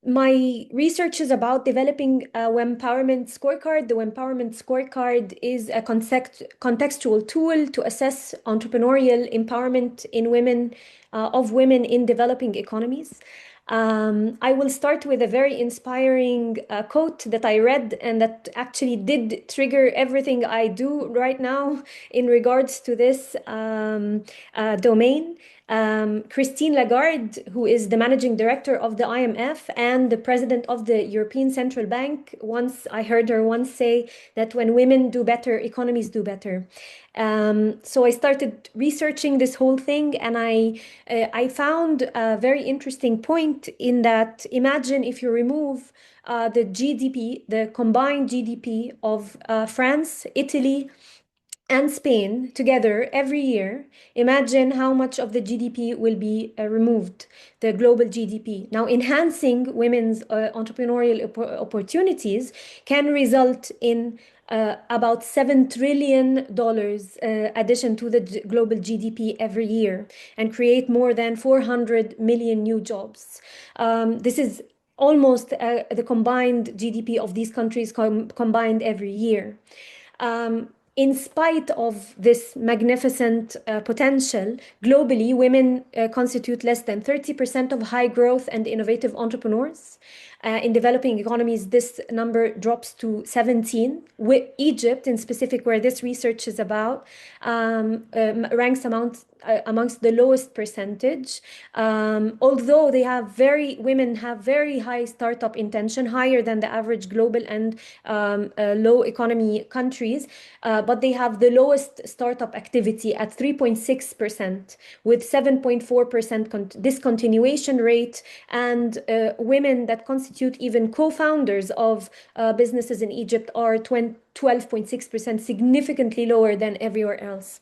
My research is about developing a WEMPOWERMENT scorecard. The WEMPOWERMENT scorecard is a contextual tool to assess entrepreneurial empowerment in women, of women in developing economies. I will start with a very inspiring quote that I read and that actually did trigger everything I do right now in regards to this domain. Christine Lagarde, who is the managing director of the IMF and the president of the European Central Bank, I heard her once say that when women do better, economies do better. So I started researching this whole thing, and I found a very interesting point in that. Imagine if you remove the GDP, the combined GDP of France, Italy, and Spain together every year. Imagine how much of the GDP will be removed, the global GDP. Now, enhancing women's entrepreneurial opportunities can result in about $7 trillion addition to the global GDP every year and create more than 400 million new jobs. This is almost the combined GDP of these countries combined every year. In spite of this magnificent potential, globally, women constitute less than 30% of high growth and innovative entrepreneurs. In developing economies, this number drops to 17. Egypt, in specific, where this research is about, ranks amongst the lowest percentage. Although women have very high startup intention, higher than the average global and low economy countries, but they have the lowest startup activity at 3.6%, with 7.4% discontinuation rate, and women that constitute even co-founders of businesses in Egypt are 12.6%, significantly lower than everywhere else.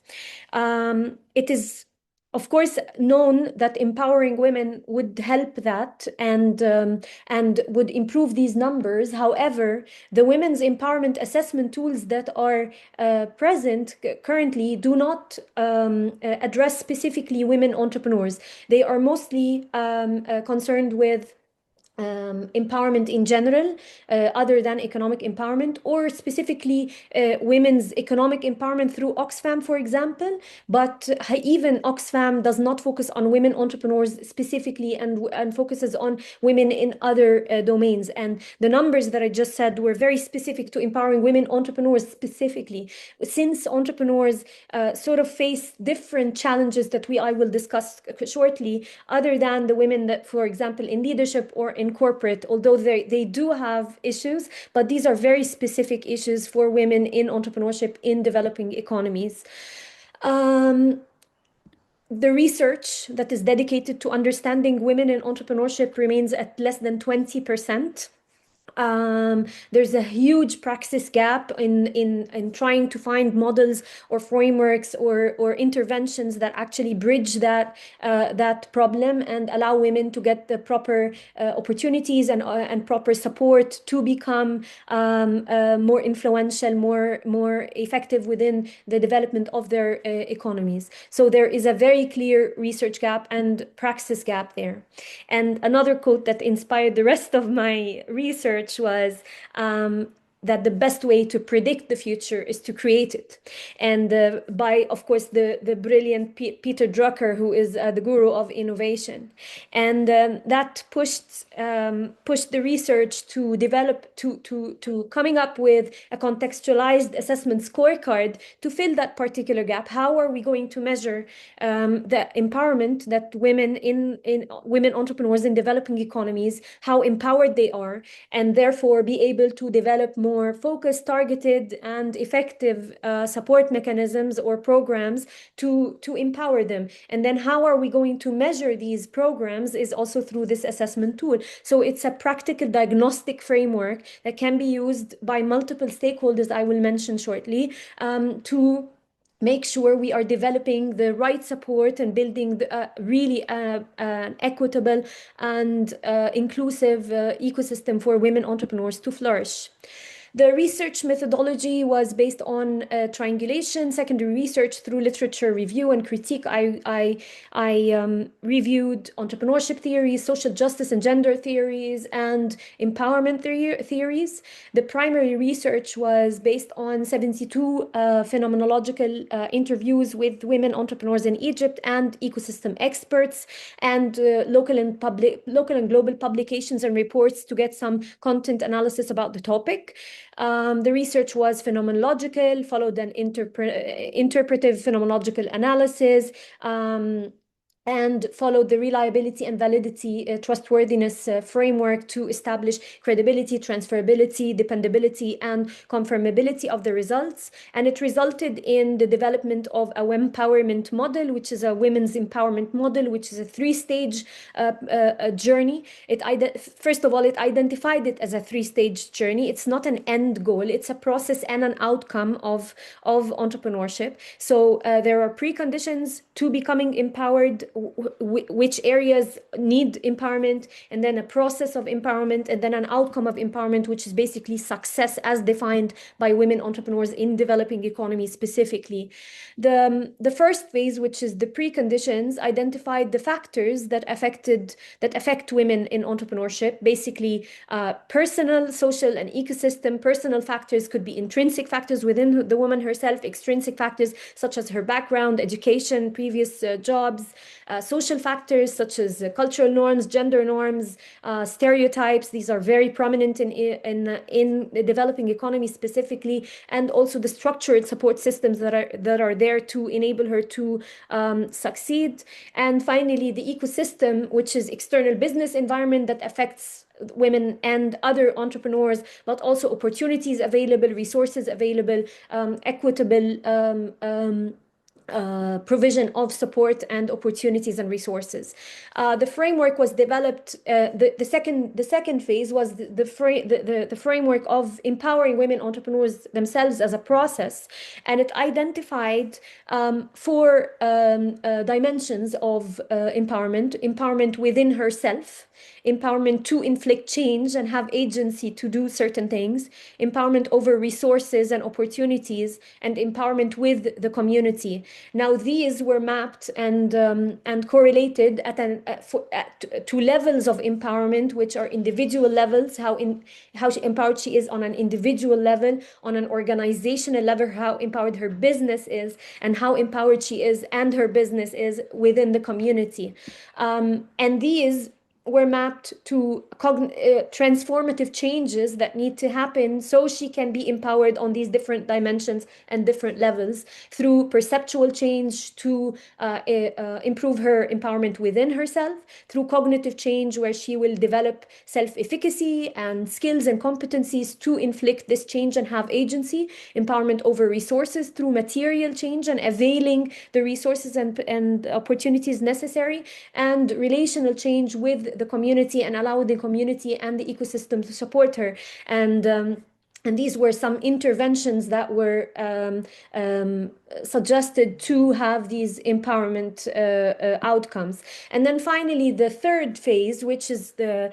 It is, of course, known that empowering women would help that and would improve these numbers. However, the women's empowerment assessment tools that are present currently do not address specifically women entrepreneurs. They are mostly concerned with empowerment in general, other than economic empowerment, or specifically women's economic empowerment through Oxfam, for example. But even Oxfam does not focus on women entrepreneurs specifically and focuses on women in other domains. And the numbers that I just said were very specific to empowering women entrepreneurs specifically, since entrepreneurs sort of face different challenges that I will discuss shortly, other than the women that, for example, in leadership or in corporate, although they do have issues, but these are very specific issues for women in entrepreneurship in developing economies. The research that is dedicated to understanding women in entrepreneurship remains at less than 20%. There's a huge praxis gap in trying to find models or frameworks or interventions that actually bridge that problem and allow women to get the proper opportunities and proper support to become more influential, more effective within the development of their economies. So there is a very clear research gap and praxis gap there. And another quote that inspired the rest of my research was that the best way to predict the future is to create it. And by, of course, the brilliant Peter Drucker, who is the guru of innovation. And that pushed the research to develop, to coming up with a contextualized assessment scorecard to fill that particular gap. How are we going to measure the empowerment that women entrepreneurs in developing economies, how empowered they are, and therefore be able to develop more focused, targeted, and effective support mechanisms or programs to empower them. And then how are we going to measure these programs is also through this assessment tool. So it's a practical diagnostic framework that can be used by multiple stakeholders, I will mention shortly, to make sure we are developing the right support and building really an equitable and inclusive ecosystem for women entrepreneurs to flourish. The research methodology was based on triangulation, secondary research through literature review and critique. I reviewed entrepreneurship theories, social justice and gender theories, and empowerment theories. The primary research was based on 72 phenomenological interviews with women entrepreneurs in Egypt and ecosystem experts, and local and global publications and reports to get some content analysis about the topic. The research was phenomenological, followed an interpretive phenomenological analysis, and followed the reliability and validity trustworthiness framework to establish credibility, transferability, dependability, and confirmability of the results. And it resulted in the development of a WEMPOWERMENT model, which is a women's empowerment model, which is a three-stage journey. First of all, it identified it as a three-stage journey. It's not an end goal. It's a process and an outcome of entrepreneurship. So there are preconditions to becoming empowered, which areas need empowerment, and then a process of empowerment, and then an outcome of empowerment, which is basically success as defined by women entrepreneurs in developing economies specifically. The first phase, which is the preconditions, identified the factors that affect women in entrepreneurship, basically personal, social, and ecosystem. Personal factors could be intrinsic factors within the woman herself, extrinsic factors such as her background, education, previous jobs, social factors such as cultural norms, gender norms, stereotypes. These are very prominent in the developing economy specifically, and also the structured support systems that are there to enable her to succeed. And finally, the ecosystem, which is external business environment that affects women and other entrepreneurs, but also opportunities available, resources available, equitable provision of support and opportunities and resources. The framework was developed. The second phase was the framework of empowering women entrepreneurs themselves as a process, and it identified four dimensions of empowerment: empowerment within herself, empowerment to inflict change and have agency to do certain things, empowerment over resources and opportunities, and empowerment with the community. Now, these were mapped and correlated at two levels of empowerment, which are individual levels, how empowered she is on an individual level, on an organizational level, how empowered her business is, and how empowered she is and her business is within the community. And these were mapped to transformative changes that need to happen so she can be empowered on these different dimensions and different levels, through perceptual change to improve her empowerment within herself, through cognitive change where she will develop self-efficacy and skills and competencies to inflict this change and have agency, empowerment over resources through material change and availing the resources and opportunities necessary, and relational change with the community and allow the community and the ecosystem to support her. And these were some interventions that were suggested to have these empowerment outcomes. And then finally, the third phase, which is the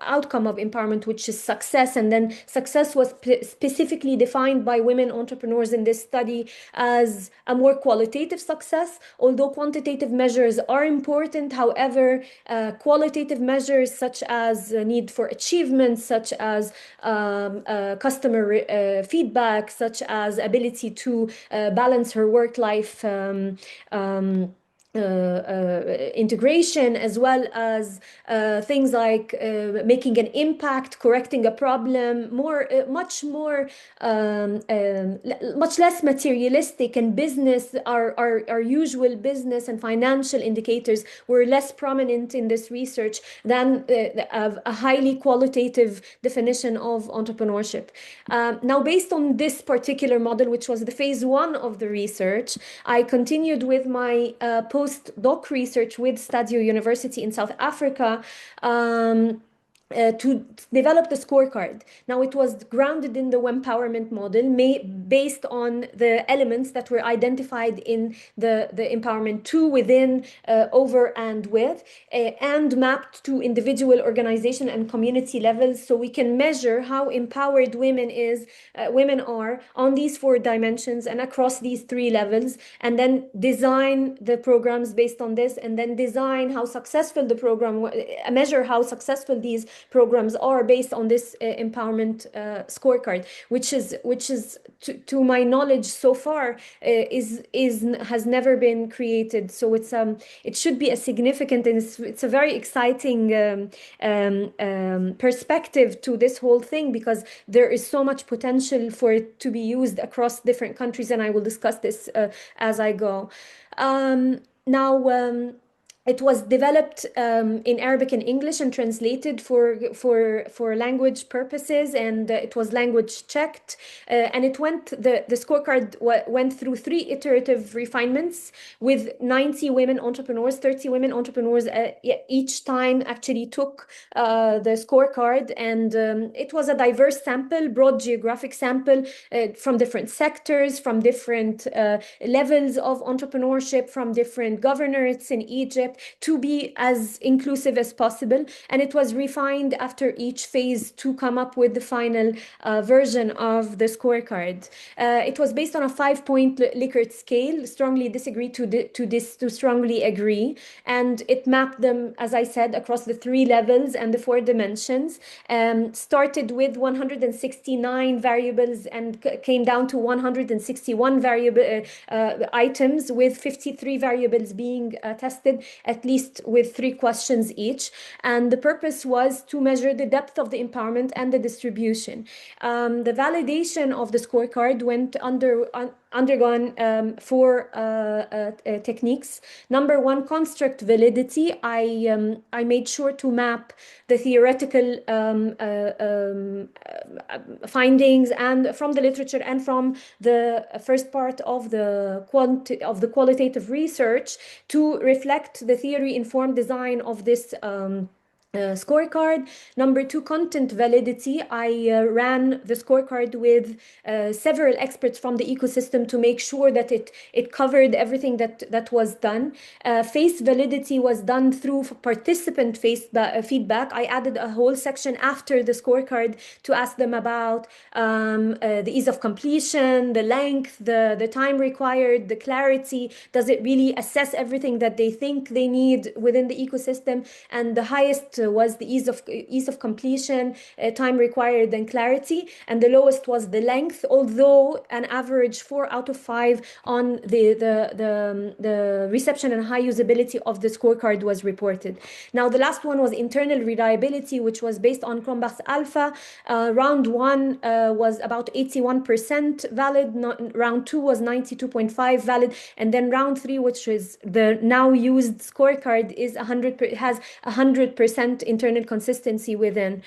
outcome of empowerment, which is success. And then success was specifically defined by women entrepreneurs in this study as a more qualitative success. Although quantitative measures are important, however, qualitative measures such as need for achievements, such as customer feedback, such as ability to balance her work-life integration, as well as things like making an impact, correcting a problem, much less materialistic, and business, our usual business and financial indicators were less prominent in this research than a highly qualitative definition of entrepreneurship. Now, based on this particular model, which was the phase one of the research, I continued with my post-doc research with STADIO University in South Africa, to develop the scorecard. Now, it was grounded in the empowerment model, based on the elements that were identified in the empowerment to, within, over, and with, and mapped to individual, organization, and community levels, so we can measure how empowered women are on these 4 dimensions and across these 3 levels, and then design the programs based on this, and then design how successful the program, measure how successful these programs are based on this empowerment scorecard, which is to my knowledge so far has never been created. So it should be a significant, and it's a very exciting perspective to this whole thing, because there is so much potential for it to be used across different countries, and I will discuss this as I go. Now, it was developed in Arabic and English and translated for language purposes, and it was language checked. And the scorecard went through 3 iterative refinements with 90 women entrepreneurs, 30 women entrepreneurs each time actually took the scorecard, and it was a diverse sample, broad geographic sample from different sectors, from different levels of entrepreneurship, from different governorates in Egypt, to be as inclusive as possible. And it was refined after each phase to come up with the final version of the scorecard. It was based on a 5-point Likert scale, strongly disagree to strongly agree. And it mapped them, as I said, across the 3 levels and the 4 dimensions. Started with 169 variables and came down to 161 variable items, with 53 variables being tested, at least with 3 questions each. And the purpose was to measure the depth of the empowerment and the distribution. The validation of the scorecard went undergone 4 techniques. Number 1, construct validity. I made sure to map the theoretical findings and from the literature and from the first part of the qualitative research to reflect the theory-informed design of this scorecard. Number 2, content validity. I ran the scorecard with several experts from the ecosystem to make sure that it covered everything that was done. Face validity was done through participant feedback. I added a whole section after the scorecard to ask them about the ease of completion, the length, the time required, the clarity. Does it really assess everything that they think they need within the ecosystem? And the highest was the ease of completion, time required, and clarity. And the lowest was the length, although an average 4 out of 5 on the reception and high usability of the scorecard was reported. Now, the last one was internal reliability, which was based on Cronbach's Alpha. Round 1 was about 81% valid. Round 2 was 92.5 valid. And then round 3, which is the now used scorecard, has 100% internal consistency within,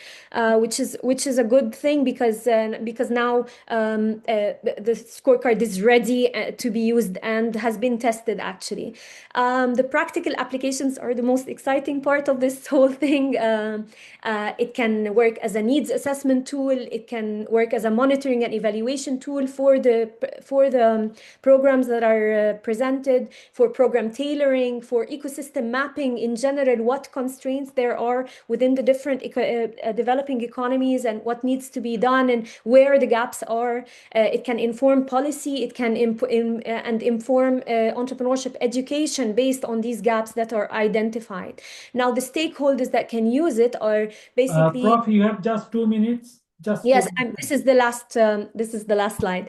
which is a good thing, because now the scorecard is ready to be used and has been tested actually. The practical applications are the most exciting part of this whole thing. It can work as a needs assessment tool. It can work as a monitoring and evaluation tool for the programs that are presented, for program tailoring, for ecosystem mapping in general, what constraints there are within the different developing economies and what needs to be done and where the gaps are. It can inform policy. It can inform entrepreneurship education based on these gaps that are identified. Now, the stakeholders that can use it are basically. Prof, you have just 2 minutes. Yes, this is the last. This is the last slide.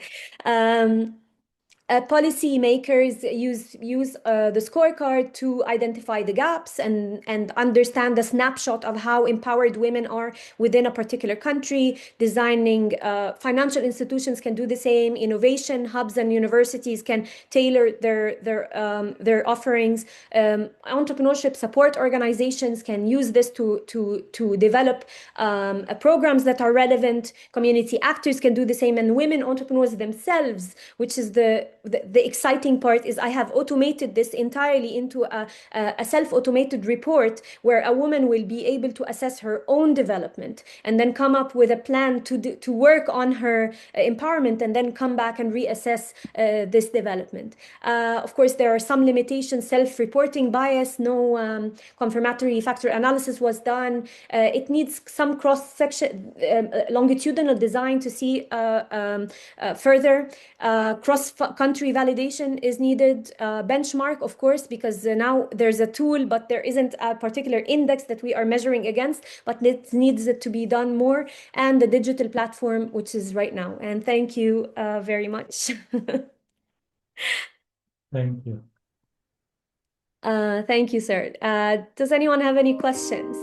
Policy makers use the scorecard to identify the gaps and understand the snapshot of how empowered women are within a particular country. Designing financial institutions can do the same. Innovation hubs and universities can tailor their offerings. Entrepreneurship support organizations can use this to develop programs that are relevant. Community actors can do the same, and women entrepreneurs themselves, which is the the exciting part is I have automated this entirely into a self-automated report where a woman will be able to assess her own development and then come up with a plan to work on her empowerment and then come back and reassess this development. Of course, there are some limitations, self-reporting bias, no confirmatory factor analysis was done. It needs some cross-section, longitudinal design to see further. Cross-country validation is needed. Benchmark, of course, because now there's a tool, but there isn't a particular index that we are measuring against, but it needs to be done more. And the digital platform, which is right now. And thank you very much. Thank you. Thank you, sir. Does anyone have any questions?